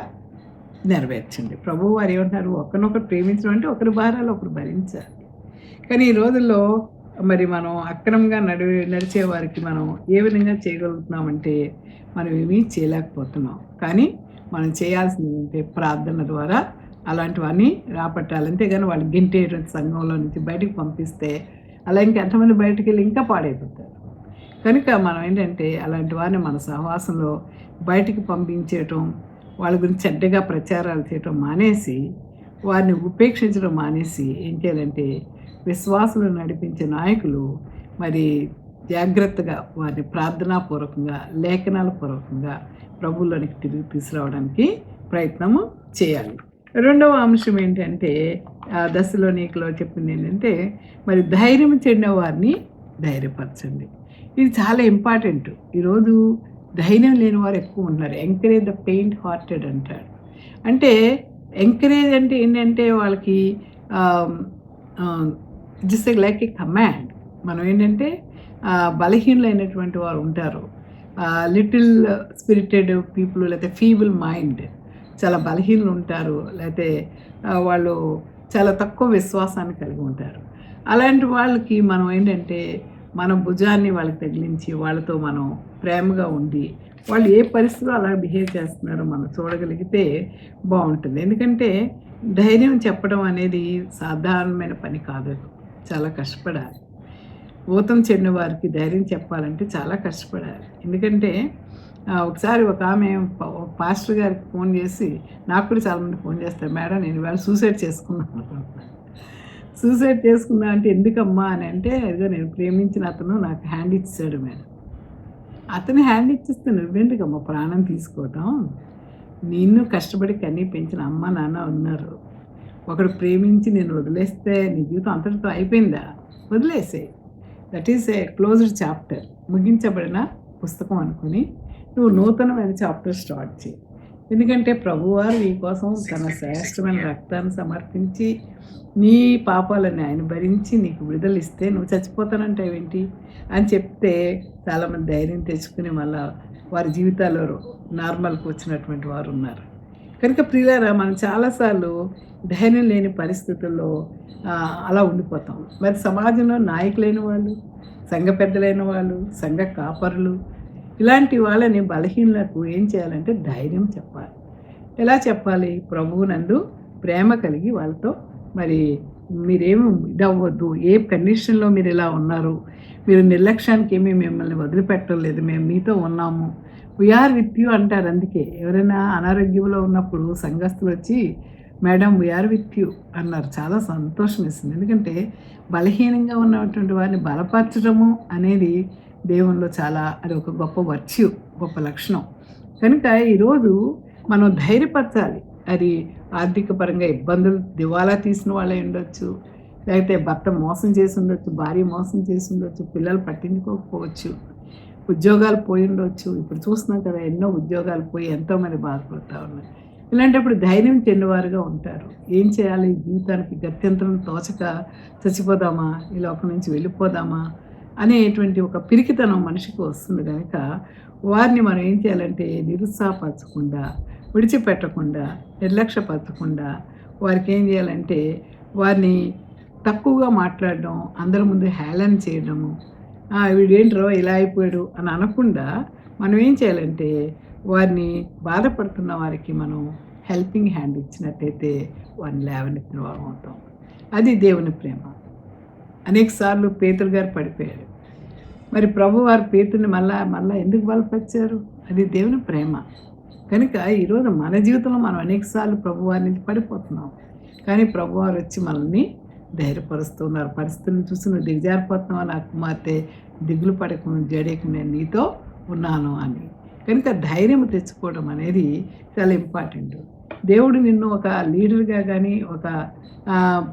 నెరవేర్చండి. ప్రభువు వారు ఏమంటున్నారు, ఒకరినొకరు ప్రేమించడం అంటే ఒకరి భారాలు ఒకరు భరించాలి. కానీ ఈ రోజుల్లో మరి మనం అక్రమంగా నడిచే వారికి మనం ఏ విధంగా చేయగలుగుతున్నామంటే మనం ఏమీ చేయలేకపోతున్నాం. కానీ మనం చేయాల్సింది ఏంటంటే ప్రార్థన ద్వారా అలాంటివన్నీ రాపట్టాలి. అంతేగాని వాళ్ళు గింటేయడం సంఘంలో నుంచి బయటికి పంపిస్తే అలా ఇంకెంతమంది బయటికి వెళ్ళి ఇంకా పాడైపోతారు. కనుక మనం ఏంటంటే అలాంటి వారిని మన సహవాసంలో బయటికి పంపించేయటం, వాళ్ళ గురించి చెడ్డగా ప్రచారాలు చేయటం మానేసి వారిని ఉపేక్షించడం మానేసి ఏం చేయాలంటే విశ్వాసులు నడిపించే నాయకులు మరి జాగ్రత్తగా వారిని ప్రార్థనాపూర్వకంగా లేఖనాల పూర్వకంగా ప్రభువులోనికి తిరిగి తీసుకురావడానికి ప్రయత్నము చేయాలి. రెండవ అంశం ఏంటంటే దశలోనికలో చెప్పింది ఏంటంటే మరి ధైర్యం చెందిన వారిని ధైర్యపరచండి. ఇది చాలా ఇంపార్టెంట్. ఈరోజు ధైర్యం లేని వారు ఎక్కువ ఉన్నారు. ఎంకరేజ్ ద పెయింట్ హార్టెడ్ అంటాడు. అంటే ఎంకరేజ్ అంటే ఏంటంటే వాళ్ళకి జస్ట్ లైక్ ఏ కమాండ్. మనం ఏంటంటే బలహీనులైనటువంటి వారు ఉంటారు, లిటిల్ స్పిరిటెడ్ పీపుల్, లేకపోతే ఫీబుల్ మైండ్, చాలా బలహీనులు ఉంటారు, లేకపోతే వాళ్ళు చాలా తక్కువ విశ్వాసాన్ని కలిగి ఉంటారు. అలాంటి వాళ్ళకి మనం ఏంటంటే మన భుజాన్ని వాళ్ళకి తగిలించి వాళ్ళతో మనం ప్రేమగా ఉండి వాళ్ళు ఏ పరిస్థితిలో అలా బిహేవ్ చేస్తున్నారో మనం చూడగలిగితే బాగుంటుంది. ఎందుకంటే ధైర్యం చెప్పడం అనేది సాధారణమైన పని కాదు, చాలా కష్టపడాలి. ఊతం చెందిన వారికి ధైర్యం చెప్పాలంటే చాలా కష్టపడాలి. ఎందుకంటే ఒకసారి ఒక ఆమె పాస్టర్ గారికి ఫోన్ చేసి, నాకు కూడా చాలామంది ఫోన్ చేస్తారు, మేడం నేను ఇవాళ సూసైడ్ చేసుకున్నాను. సూసైడ్ చేసుకున్నా అంటే ఎందుకమ్మా అని అంటే, అదిగో నేను ప్రేమించిన అతను నాకు హ్యాండ్ ఇచ్చాడు మేడం. అతను హ్యాండ్ ఇచ్చిస్తే నువ్వెందుకమ్మా ప్రాణం తీసుకోవటం, నిన్ను కష్టపడి కన్నీ పెంచిన అమ్మ నాన్న ఉన్నారు, ఒకడు ప్రేమించి నేను వదిలేస్తే నీ జీవితం అంతటితో అయిపోయిందా, వదిలేసే. That is a closed chapter, ముగించబడిన పుస్తకం అనుకుని నువ్వు నూతనమైన చాప్టర్ స్టార్ట్ చేయి. ఎందుకంటే ప్రభువారు నీ కోసం తన శ్రేష్టమైన రక్తాన్ని సమర్పించి నీ పాపాలని ఆయన భరించి నీకు విడుదల ఇస్తే నువ్వు చచ్చిపోతానంటావేంటి అని చెప్తే చాలామంది ధైర్యం తెచ్చుకుని మళ్ళీ వారి జీవితాల్లో నార్మల్కి వచ్చినటువంటి వారు ఉన్నారు. కనుక ప్రియులారా, మనం చాలాసార్లు ధైర్యం లేని పరిస్థితుల్లో అలా ఉండిపోతాం. మరి సమాజంలో నాయకులైన వాళ్ళు, సంఘ పెద్దలైన వాళ్ళు, సంఘ కాపరులు, ఇలాంటి వాళ్ళని బలహీనలకు ఏం చేయాలంటే ధైర్యం చెప్పాలి. ఎలా చెప్పాలి? ప్రభువునందు ప్రేమ కలిగి వాళ్ళతో మరి మీరేమి ఇదవ్వద్దు, ఏ కండిషన్లో మీరు ఇలా ఉన్నారు, మీరు నిర్లక్ష్యానికి ఏమీ మిమ్మల్ని వదిలిపెట్టడం లేదు, మేము మీతో ఉన్నాము, వీఆర్ విత్ యూ అంటారు. అందుకే ఎవరైనా అనారోగ్యంలో ఉన్నప్పుడు సంఘస్థులు వచ్చి మేడం వీఆర్ విత్ యూ అన్నారు. చాలా సంతోషం ఇస్తుంది. ఎందుకంటే బలహీనంగా ఉన్నటువంటి వారిని బలపరచడము అనేది దేవునిలో చాలా అది ఒక గొప్ప వర్చ్యూ, గొప్ప లక్షణం. కనుక ఈరోజు మనం ధైర్యపరచాలి. అది ఆర్థిక పరంగా ఇబ్బందులు, దివాలా తీసిన వాళ్ళే ఉండొచ్చు, లేకపోతే భర్త మోసం చేసి ఉండొచ్చు, భార్య మోసం చేసి ఉండొచ్చు, పిల్లలు పట్టించుకోకపోవచ్చు, ఉద్యోగాలు పోయి ఉండొచ్చు. ఇప్పుడు చూస్తున్నాం కదా, ఎన్నో ఉద్యోగాలు పోయి ఎంతోమంది బాధపడుతూ ఉన్నారు. ఇలాంటప్పుడు ధైర్యం చెందినవారుగా ఉంటారు. ఏం చేయాలి? జీవితానికి గత్యంతరం తోచక చచ్చిపోదామా, ఈ లోకం నుంచి వెళ్ళిపోదామా, అనేటువంటి ఒక పిరికితనం మనిషికి వస్తుంది కనుక వారిని మనం ఏం చేయాలంటే నిరుత్సాహపరచకుండా, విడిచిపెట్టకుండా, నిర్లక్ష్యపరచకుండా వారికి ఏం చేయాలంటే వారిని తక్కువగా మాట్లాడడం, అందరి ముందు హేళన చేయడము, వీడేంట్రో ఇలా అయిపోయాడు అని అనకుండా మనం ఏం చేయాలంటే వారిని బాధపడుతున్న వారికి మనం హెల్పింగ్ హ్యాండ్ ఇచ్చినట్టయితే వారిని లేవనెత్తిన వారం అవుతాం. అది దేవుని ప్రేమ. అనేక సార్లు పేతురు గారు పడిపోయారు. మరి ప్రభువారు పేతురుని మళ్ళా ఎందుకు బలపరిచారు? అది దేవుని ప్రేమ. కనుక ఈరోజు మన జీవితంలో మనం అనేక సార్లు ప్రభువారి నుంచి పడిపోతున్నాం. కానీ ప్రభువారు వచ్చి మనల్ని ధైర్యపరుస్తున్నారు. పరిస్థితులను చూసి నువ్వు దిగజారిపోతున్నావా నా కుమార్తె, దిగులు పడకు, జడేకు, నేను నీతో ఉన్నాను అని. కనుక ధైర్యం తెచ్చుకోవడం అనేది చాలా ఇంపార్టెంట్. దేవుడు నిన్ను ఒక లీడర్గా కానీ, ఒక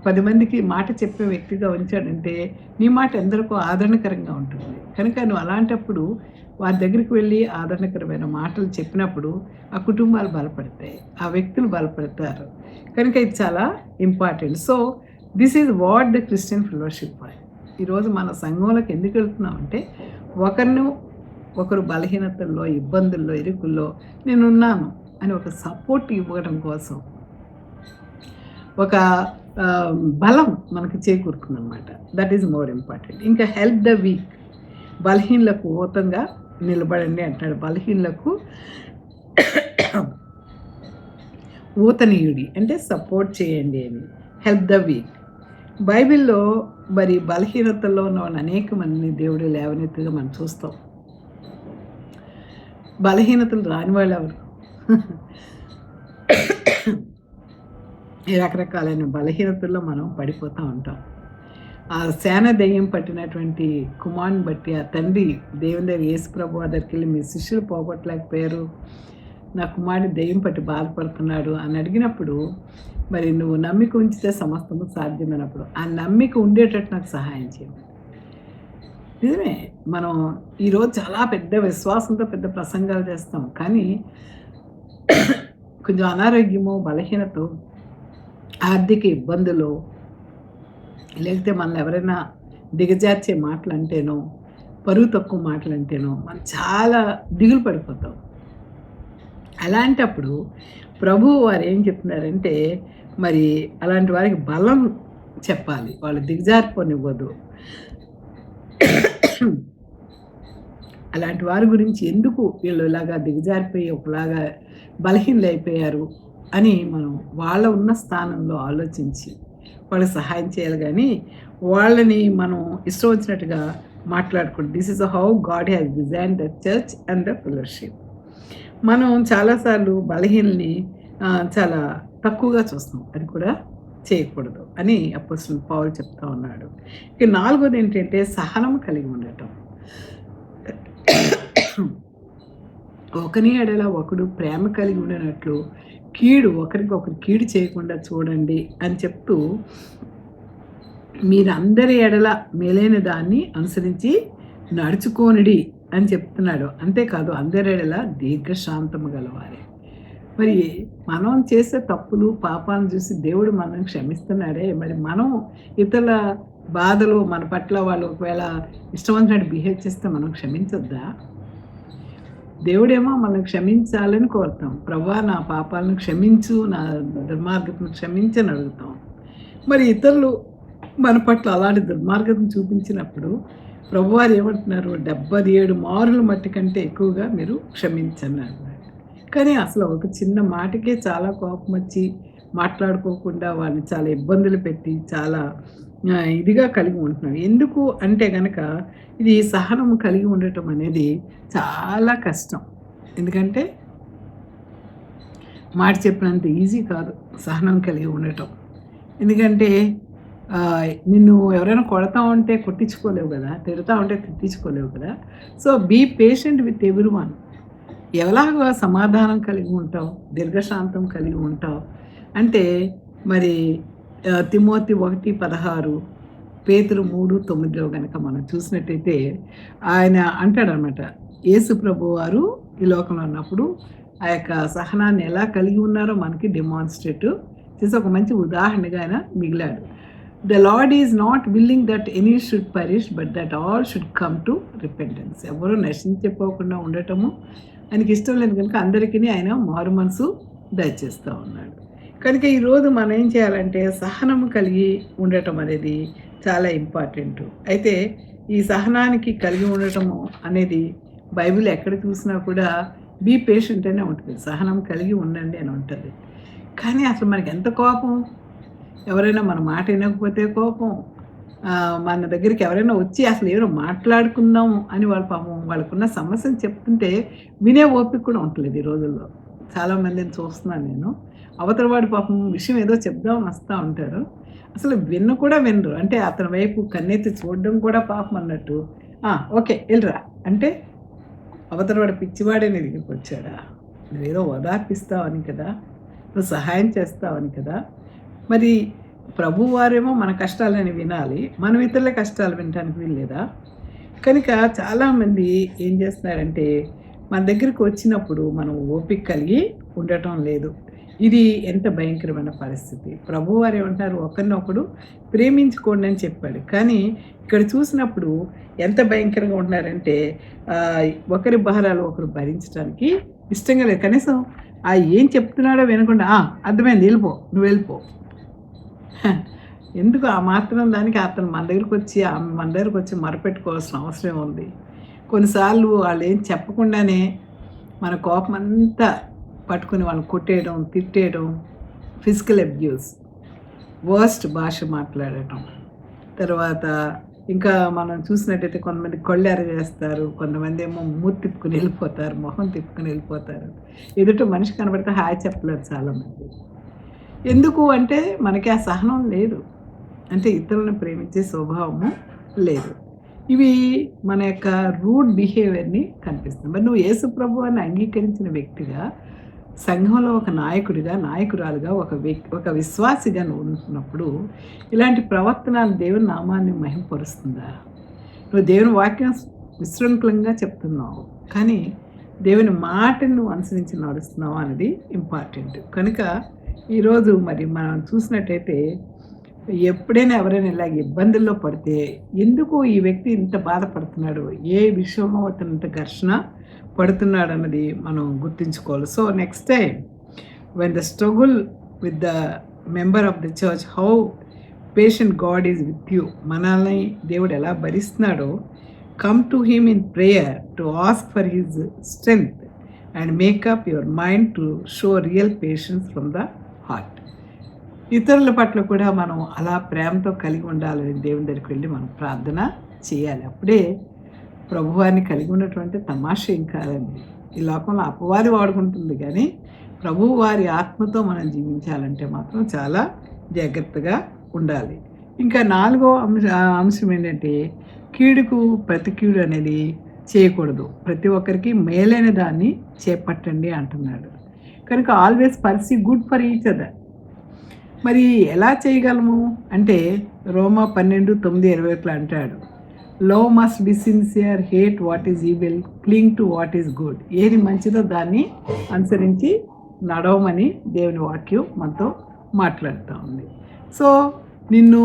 10 మందికి మాట చెప్పే వ్యక్తిగా ఉంచాడంటే నీ మాట ఎందరికో ఆదరణకరంగా ఉంటుంది. కనుక నువ్వు అలాంటప్పుడు వారి దగ్గరికి వెళ్ళి ఆదరణకరమైన మాటలు చెప్పినప్పుడు ఆ కుటుంబాలు బలపడతాయి, ఆ వ్యక్తులు బలపడతారు. కనుక ఇది చాలా important. So this is what the Christian fellowship. ఈరోజు మన సంఘంలోకి ఎందుకు వెళ్తున్నామంటే ఒకరు బలహీనతల్లో, ఇబ్బందుల్లో, ఇరుకుల్లో నేనున్నాను అని ఒక సపోర్ట్ ఇవ్వడం కోసం ఒక బలం మనకు చేకూరుతుందన్నమాట. That is more important. ఇంకా హెల్ప్ ద వీక్, బలహీనలకు ఊతంగా నిలబడండి అంటాడు. బలహీనలకు ఊతనీయుడి అంటే సపోర్ట్ చేయండి అని. Help the weak. బైబిల్లో మరి బలహీనతల్లో ఉన్న వాళ్ళు అనేక మందిని దేవుడు లేవనెత్తుగా మనం చూస్తాం. బలహీనతలు రాని వాళ్ళు ఎవరు? ఈ రకరకాలైన బలహీనతల్లో మనం పడిపోతూ ఉంటాం. ఆ సేన దెయ్యం పట్టినటువంటి కుమారుని బట్టి ఆ తండ్రి దేవుని దగ్గర యేసు ప్రభు దగ్గరికి వెళ్ళి మీ శిష్యులు పోగొట్టలేకపోయారు, నా కుమారుని దెయ్యం పట్టి బాధపడుతున్నాడు అని అడిగినప్పుడు మరి నువ్వు నమ్మిక ఉంచితే సమస్తము సాధ్యమైనప్పుడు ఆ నమ్మిక ఉండేటట్టు నాకు సహాయం చేయండి. నిజమే, మనం ఈరోజు చాలా పెద్ద విశ్వాసంతో పెద్ద ప్రసంగాలు చేస్తాం, కానీ కొంచెం అనారోగ్యమో, బలహీనతో, ఆర్థిక ఇబ్బందులు, లేకపోతే మనల్ని ఎవరైనా దిగజార్చే మాటలు అంటేనో, పరువు తక్కువ మాటలు అంటేనో మనం చాలా దిగులు పడిపోతాం. అలాంటప్పుడు ప్రభువు వారు ఏం చెప్తున్నారంటే మరి అలాంటి వారికి బలం చెప్పాలి, వాళ్ళు దిగజారిపోనివ్వదు. అలాంటి వారి గురించి ఎందుకు వీళ్ళు ఇలాగా దిగజారిపోయి ఒకలాగా బలహీనలు అయిపోయారు అని మనం వాళ్ళ ఉన్న స్థానంలో ఆలోచించి వాళ్ళకి సహాయం చేయాలి. కానీ వాళ్ళని మనం ఇష్టం వచ్చినట్టుగా మాట్లాడకూడదు. This is how God has design the church and the fellowship. మనం చాలాసార్లు బలహీనల్ని చాలా తక్కువగా చూస్తాం, అది కూడా చేయకూడదు అని అపోస్తలుడు పౌలు చెప్తా ఉన్నాడు. ఇక 4వది ఏంటంటే సహనం కలిగి ఉండటం. ఒకని ఎడల ఒకడు ప్రేమ కలిగి ఉండినట్లు ఒకరికొకరు కీడు చేయకుండా చూడండి అని చెప్తూ మీరందరి ఎడల మేలైన దాన్ని అనుసరించి నడుచుకోనిడి అని చెప్తున్నాడు. అంతేకాదు అందరి ఎడల దీర్ఘశాంతము గలవారే. మరి మనం చేసే తప్పులు, పాపాలను చూసి దేవుడు మనల్ని క్షమిస్తున్నాడే, మరి మనం ఇతరుల బాధలు మన పట్ల వాళ్ళు ఒకవేళ ఇష్టమైనట్టు బిహేవ్ చేస్తే మనం క్షమించొద్దా? దేవుడేమో మనం క్షమించాలని కోరుతాం. ప్రభువా నా పాపాలను క్షమించు, నా దుర్మార్గతను క్షమించని అడుగుతాం. మరి ఇతరులు మన పట్ల అలాంటి దుర్మార్గతను చూపించినప్పుడు ప్రభువారు ఏమంటున్నారు? 77 మారుల మట్టి కంటే ఎక్కువగా మీరు క్షమించండి అన్నారు. కానీ అసలు ఒక చిన్న మాటకే చాలా కోపం వచ్చి మాట్లాడుకోకుండా వాళ్ళని చాలా ఇబ్బందులు పెట్టి చాలా ఇదిగా కలిగి ఉంటున్నాం. ఎందుకు అంటే గనక ఇది సహనం కలిగి ఉండటం అనేది చాలా కష్టం. ఎందుకంటే మాట చెప్పినంత ఈజీ కాదు సహనం కలిగి ఉండటం. ఎందుకంటే నిన్ను ఎవరైనా కొడతా ఉంటే కొట్టించుకోలేవు కదా, తిడతా ఉంటే తిట్టించుకోలేవు కదా. So be patient with everyone. ఎలాగో సమాధానం కలిగి ఉంటావు, దీర్ఘశాంతం కలిగి ఉంటావు అంటే మరి తిమోతి 1:16, పేతురు 3:9 కనుక మనం చూసినట్టయితే ఆయన అంటాడనమాట, యేసు ప్రభు వారు ఈ లోకంలో ఉన్నప్పుడు ఆ యొక్క సహనాన్ని ఎలా కలిగి ఉన్నారో మనకి డెమాన్స్ట్రేట్ చేసి ఒక మంచి ఉదాహరణగా ఆయన మిగిలాడు. The Lord is not willing that any should perish but that all should come to repentance. ఎవరు నశించిపోకుండా ఉండటము ఆయనకి ఇష్టం లేదు కనుక అందరికీ ఆయన మారు మనసు దయచేస్తూ ఉన్నాడు. కనుక ఈరోజు మనం ఏం చేయాలంటే సహనము కలిగి ఉండటం అనేది చాలా ఇంపార్టెంట్. అయితే ఈ సహనానికి కలిగి ఉండటము అనేది బైబిల్ ఎక్కడ చూసినా కూడా బీ పేషెంట్ అనే ఉంటుంది, సహనం కలిగి ఉండండి అని ఉంటుంది. కానీ అసలు మనకి ఎంత కోపం, ఎవరైనా మన మాట వినకపోతే కోపం, మన దగ్గరికి ఎవరైనా వచ్చి అసలు ఏమైనా మాట్లాడుకుందాం అని వాళ్ళ పాపం వాళ్ళకున్న సమస్యను చెప్తుంటే వినే ఓపిక కూడా ఉండలేదు ఈ రోజుల్లో. చాలామందిని చూస్తున్నాను నేను. అవతల వాడి పాపం విషయం ఏదో చెప్దామని వస్తూ ఉంటారు, అసలు విన్ను కూడా వినరు. అంటే అతని వైపు కన్నెత్తి చూడడం కూడా పాపం అన్నట్టు, ఓకే వెళ్ళరా అంటే అవతల వాడు పిచ్చివాడే నీ దగ్గరికి వచ్చాడా, నువ్వేదో ఓదార్పిస్తావని కదా, నువ్వు సహాయం చేస్తావని కదా. మరి ప్రభువారేమో మన కష్టాలని వినాలి, మనం ఇతరుల కష్టాలు వినడానికి వీల్లేదా? కనుక చాలామంది ఏం చేస్తున్నారంటే మన దగ్గరికి వచ్చినప్పుడు మనం ఓపిక కలిగి ఉండటం లేదు. ఇది ఎంత భయంకరమైన పరిస్థితి. ప్రభువారు ఏమంటారు, ఒకరినొకడు ప్రేమించుకోండి అని చెప్పాడు. కానీ ఇక్కడ చూసినప్పుడు ఎంత భయంకరంగా ఉంటున్నారంటే ఒకరి భారాలు ఒకరు భరించడానికి ఇష్టంగా లేదు. కనీసం ఏం చెప్తున్నాడో వినకుండా అర్థమైంది నువ్వు వెళ్ళిపో. ఎందుకు ఆ మాత్రం దానికి అతను మన దగ్గరికి వచ్చి మొరపెట్టుకోవాల్సిన అవసరం ఉంది. కొన్నిసార్లు వాళ్ళు ఏం చెప్పకుండానే మన కోపం అంతా పట్టుకుని వాళ్ళని కొట్టేయడం, తిట్టేయడం, ఫిజికల్ అబ్యూస్, వర్స్ట్ భాష మాట్లాడటం. తర్వాత ఇంకా మనం చూసినట్టయితే కొంతమంది కొళ్ళెర చేస్తారు, కొంతమంది ఏమో మూతి తిప్పుకుని వెళ్ళిపోతారు, మొహం తిప్పుకుని వెళ్ళిపోతారు. ఎదుట మనిషి కనబడితే హాయ్ చెప్పలేరు చాలామంది. ఎందుకు అంటే మనకి ఆ సహనం లేదు, అంటే ఇతరులను ప్రేమించే స్వభావము లేదు. ఇవి మన యొక్క రూడ్ బిహేవియర్ని కనిపిస్తుంది. మరి నువ్వు యేసు ప్రభువుని అంగీకరించిన వ్యక్తిగా, సంఘంలో ఒక నాయకుడిగా, నాయకురాలుగా, ఒక విశ్వాసిగా నువ్వు ఉంటున్నప్పుడు ఇలాంటి ప్రవర్తన దేవుని నామాన్ని మహింపరుస్తుందా? నువ్వు దేవుని వాక్యం విశృంఖలంగా చెప్తున్నావు, కానీ దేవుని మాటను నువ్వు అనుసరించి నడుస్తున్నావు అనేది ఇంపార్టెంట్. కనుక ఈరోజు మరి మనం చూసినట్టయితే ఎప్పుడైనా ఎవరైనా ఇలాగ ఇబ్బందుల్లో పడితే ఎందుకు ఈ వ్యక్తి ఇంత బాధపడుతున్నాడు, ఏ విషయంలో అతను ఇంత ఘర్షణ పడుతున్నాడు అన్నది మనం గుర్తుంచుకోవాలి. So next time when the struggle with the member of the church, how patient God is with you, మనల్ని దేవుడు ఎలా భరిస్తున్నాడో, come to him in prayer to ask for his strength and make up your mind to show real patience from the heart. ఇతరుల పట్ల కూడా మనం అలా ప్రేమతో కలిగి ఉండాలని దేవుని దగ్గరికి వెళ్ళి మనం ప్రార్థన చేయాలి. అప్పుడే ప్రభువారిని కలిగి ఉన్నటువంటి తమాషా ఏం కాదండి. ఈ లోకంలో అపవాది వాడుకుంటుంది, కానీ ప్రభువు వారి ఆత్మతో మనం జీవించాలంటే మాత్రం చాలా జాగ్రత్తగా ఉండాలి. ఇంకా 4వ అంశం ఏంటంటే కీడుకు ప్రతి కీడు అనేది చేయకూడదు, ప్రతి ఒక్కరికి మేలైన దాన్ని చేపట్టండి అంటున్నాడు. కనుక always pursue good for each other. మరి ఎలా చేయగలము అంటే రోమా 12:9-20 అంటాడు, love must be sincere, hate what is evil, cling to what is good. ఏది మంచిదో దాన్ని అనుసరించి నడవమని దేవుని వాక్యం మనతో మాట్లాడుతూ ఉంది. సో నిన్ను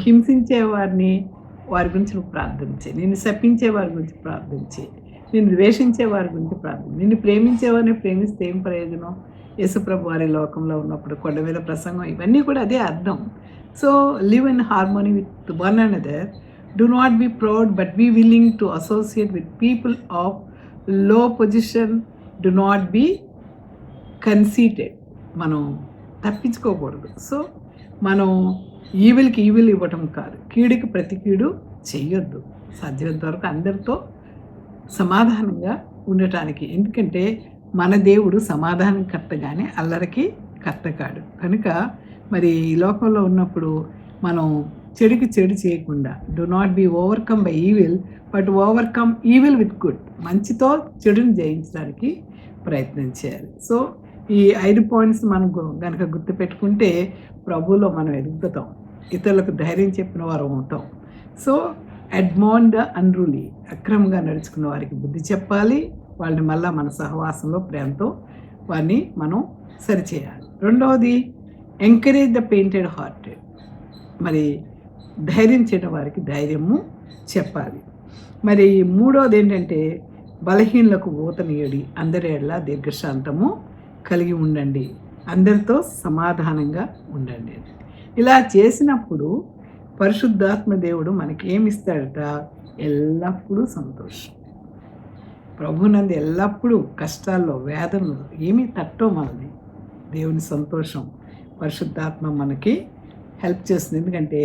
హింసించే వారి గురించి నువ్వు ప్రార్థించే, నిన్ను శపించే వారి గురించి ప్రార్థించే, నిన్ను ద్వేషించే వారి గురించి ప్రార్థించే. నిన్ను ప్రేమించేవారిని ప్రేమిస్తే ఏం ప్రయోజనం? యేసుప్రభు వారి లోకంలో ఉన్నప్పుడు కొండ మీద ప్రసంగం, ఇవన్నీ కూడా అదే అర్థం. So live in harmony with one another, do not be proud but be willing to associate with people of low position, do not be conceited. మనం తప్పించుకోకూడదు. సో మనం ఈవిల్కి ఈవిల్ ఇవ్వటం కాదు, కీడుకి ప్రతి కీడు చెయ్యొద్దు. సాధ్యమైనంత వరకు అందరితో సమాధానంగా ఉండటానికి, ఎందుకంటే మన దేవుడు సమాధానకర్త కానీ అల్లరికి కర్త కాడు. కనుక మరి ఈ లోకంలో ఉన్నప్పుడు మనం చెడుకి చెడు చేయకుండా, do not be overcome by evil but overcome evil with good, మంచితో చెడుని జయించడానికి ప్రయత్నం చేయాలి. సో ఈ 5 పాయింట్స్ మనం కనుక గుర్తుపెట్టుకుంటే ప్రభువులో మనం ఎదుగుతాం, ఇతరులకు ధైర్యం చెప్పిన వారు అవుతాం. సో అడ్మోన్ ద అన్రూలీ, అక్రమంగా నడుచుకున్న వారికి బుద్ధి చెప్పాలి, వాళ్ళని మళ్ళీ మన సహవాసంలో ప్రేమతో వారిని మనం సరిచేయాలి. రెండవది ఎంకరేజ్ ద పెయింటెడ్ హార్టెడ్, మరి ధైర్యం చేయడం వారికి ధైర్యము చెప్పాలి. మరి మూడోది ఏంటంటే బలహీనులకు ఊతనీయడి, అందరి ఎడల దీర్ఘశాంతము కలిగి ఉండండి, అందరితో సమాధానంగా ఉండండి. ఇలా చేసినప్పుడు పరిశుద్ధాత్మ దేవుడు మనకి ఏమిస్తాడట? ఎల్లప్పుడూ సంతోషం. ప్రభునందు ఎల్లప్పుడూ కష్టాల్లో వేదనలు ఏమీ తట్టవు మనల్ని. దేవుని సంతోషం పరిశుద్ధాత్మ మనకి హెల్ప్ చేస్తుంది. ఎందుకంటే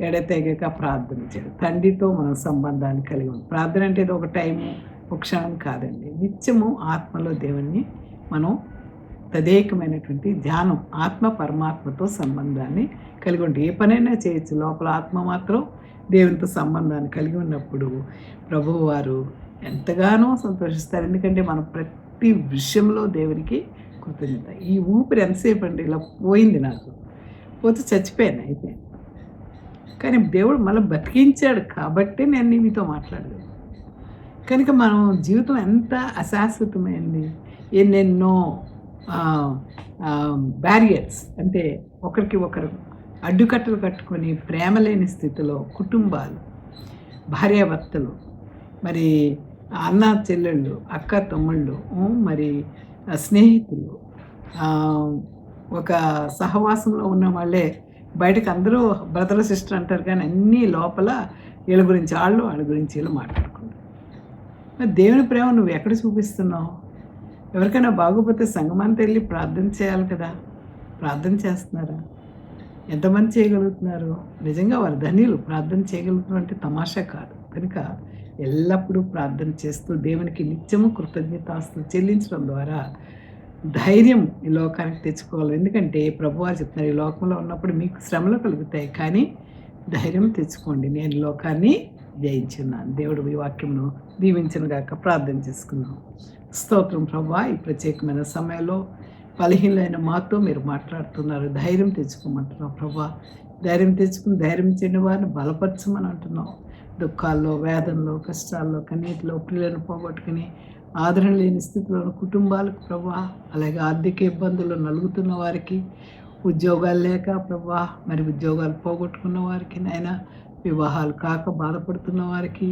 ఎడతెగక ప్రార్థన చేయడం, తండ్రితో మనం సంబంధాన్ని కలిగి ఉంది. ప్రార్థన అంటే ఇది ఒక టైము, ఒక క్షణం కాదండి. నిత్యము ఆత్మలో దేవుణ్ణి మనం తదేకమైనటువంటి ధ్యానం, ఆత్మ పరమాత్మతో సంబంధాన్ని కలిగి ఉంటే ఏ పనైనా చేయొచ్చు. లోపల ఆత్మ మాత్రం దేవునితో సంబంధాన్ని కలిగి ఉన్నప్పుడు ప్రభువు వారు ఎంతగానో సంతోషిస్తారు. ఎందుకంటే మనం ప్రతి విషయంలో దేవునికి కృతజ్ఞత. ఈ ఊపిరి ఎంతసేపు అండి ఇలా పోయింది, నాకు పోతే చచ్చిపోయాను అయిపోయాను. కానీ దేవుడు మళ్ళీ బతికించాడు కాబట్టి నేను మీతో మాట్లాడలేదు. కనుక మనం జీవితం ఎంత అశాశ్వతమైంది. ఎన్నెన్నో బ్యారియర్స్ అంటే ఒకరికి ఒకరు అడ్డుకట్టలు కట్టుకొని ప్రేమ లేని స్థితిలో కుటుంబాలు, భార్యాభర్తలు, మరి అన్న చెల్లెళ్ళు, అక్క తమ్ముళ్ళు, మరి స్నేహితులు, ఒక సహవాసంలో ఉన్న వాళ్ళే బయటకు అందరూ బ్రదర్ సిస్టర్ అంటారు, కానీ అన్నీ లోపల వీళ్ళ గురించి వాళ్ళు, వాళ్ళ గురించి వీళ్ళు మాట్లాడుకుంటారు. మరి దేవుని ప్రేమ నువ్వు ఎక్కడ చూపిస్తున్నావు? ఎవరికైనా బాగోపోతే సంగమానికి వెళ్ళి ప్రార్థన చేయాలి కదా. ప్రార్థన చేస్తున్నారా? ఎంతమంది చేయగలుగుతున్నారు? నిజంగా వారు ధన్యులు. ప్రార్థన చేయగలుగుతున్నారు అంటే తమాషా కాదు. కనుక ఎల్లప్పుడూ ప్రార్థన చేస్తూ దేవునికి నిత్యము కృతజ్ఞతాస్తులు చెల్లించడం ద్వారా ధైర్యం ఈ లోకానికి తెచ్చుకోవాలి. ఎందుకంటే ప్రభువారు చెప్తున్నారు, ఈ లోకంలో ఉన్నప్పుడు మీకు శ్రమలు కలుగుతాయి, కానీ ధైర్యం తెచ్చుకోండి, నేను లోకాన్ని జయించున్నాను. దేవుడు ఈ వాక్యమును దీవించను గాక. ప్రార్థన చేసుకున్నాం. స్తోత్రం ప్రభువా, ఈ ప్రత్యేకమైన సమయంలో బలహీనమైన మాతో మీరు మాట్లాడుతున్నారు. ధైర్యం తెచ్చుకోమంటున్నాం ప్రభువా. ధైర్యం తెచ్చుకుని ధైర్యం చేయని వారిని బలపరచమని అంటున్నాం. దుఃఖాల్లో, వేదనలో, కష్టాల్లో, కన్నీటిలో ప్రియులను పోగొట్టుకుని ఆదరణ లేని స్థితిలో కుటుంబాలకు ప్రభువా, అలాగే ఆర్థిక ఇబ్బందులు నలుగుతున్న వారికి, ఉద్యోగాలు లేక ప్రభువా, మరి ఉద్యోగాలు పోగొట్టుకున్న వారికి, నాయన వివాహాలు కాక బాధపడుతున్న వారికి,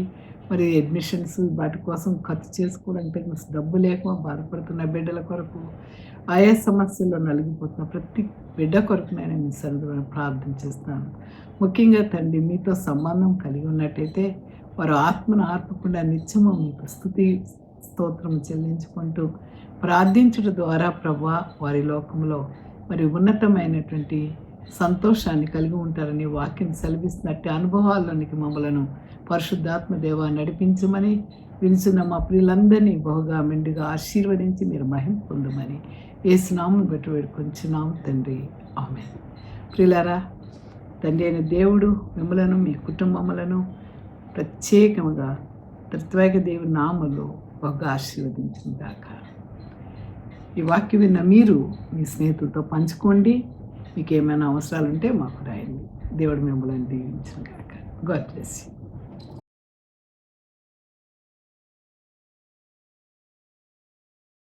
మరి అడ్మిషన్స్ వాటి కోసం ఖర్చు చేసుకోవడానికి డబ్బు లేక బాధపడుతున్న బిడ్డల కొరకు, ఆయా సమస్యల్లో నలిగిపోతున్న ప్రతి బిడ్డ కొరకు నేను మీ సన్నిధిలో ప్రార్థన చేస్తాను. ముఖ్యంగా తండ్రి, మీతో సంబంధం కలిగి ఉన్నట్టయితే వారు ఆత్మను ఆర్పకుండా నిత్యము మీకు స్తుతి స్తోత్రం చెల్లించుకుంటూ ప్రార్థించడం ద్వారా ప్రభువా వారి లోకంలో మరి ఉన్నతమైనటువంటి సంతోషాన్ని కలిగి ఉంటారని వాక్యం సెలవిస్తున్నట్టు అనుభవాల్లోనికి మమ్మలను పరిశుద్ధాత్మ దేవా నడిపించమని, వినిచున్న మా ప్రియులందరినీ బహుగా మెండుగా ఆశీర్వదించి మీరు మహిమ పొందమని యేసునామమును బట్టి వేడుకొంచున్నాం తండ్రి, ఆమేన్. ప్రియులారా, తండ్రి అయిన దేవుడు మిమ్మలను, మీ కుటుంబములను ప్రత్యేకముగా త్రిత్వైక దేవుని నామములో బహుగా ఆశీర్వదించును గాక. ఈ వాక్యం విన్న మీరు మీ స్నేహితులతో పంచుకోండి. మీకు ఏమైనా అవసరాలు ఉంటే మాకు రాయండి. దేవుడు మిమ్మల్ని దీవించును గాక. God bless you.